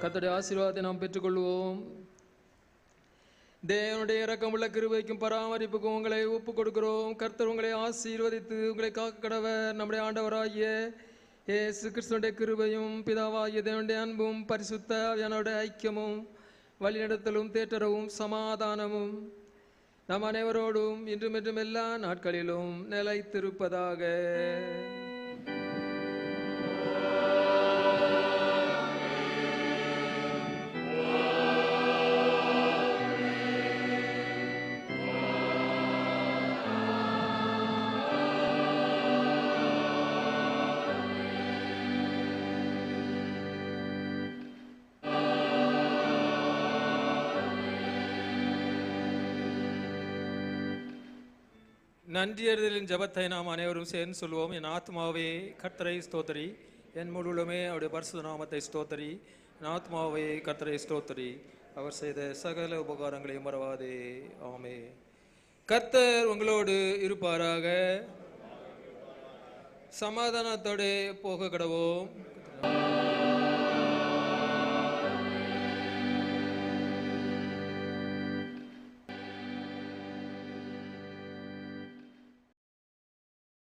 கர்த்தருடைய ஆசீர்வாதத்தை நாம் பெற்றுக்கொள்வோம். தேவனுடைய இரக்கமுள்ள கிருபைக்கும் பராமரிப்புக்கும் உங்களை ஒப்பு கொடுக்கிறோம். கர்த்தர் உங்களை ஆசீர்வதித்து உங்களை காக்க கடவர். நம்முடைய ஆண்டவராகிய இயேசு கிறிஸ்துவினுடைய கிருபையும் பிதாவாகிய தேவனுடைய அன்பும் பரிசுத்த ஆவியானவருடைய ஐக்கியமும் வழிநடத்தலும் தேற்றரவும் சமாதானமும் நம் அனைவரோடும் இன்றும் என்றும் எல்லா நாட்களிலும் நிலைத்திருப்பதாக. நன்றியறிதலின் ஜபத்தை நாம் அனைவரும் சேர்ந்து சொல்வோம். என் ஆத்மாவே கர்த்தரை ஸ்தோத்திரி, என் முழுவதுமே அவருடைய பரிசுத்த நாமத்தை ஸ்தோத்திரி. என் ஆத்மாவே கர்த்தரை ஸ்தோத்திரி, அவர் செய்த சகல உபகாரங்களையும் மறவாதே. ஆமே. கர்த்தர் உங்களோடு இருப்பாராக. சமாதானத்தோடு போக கடவோம்.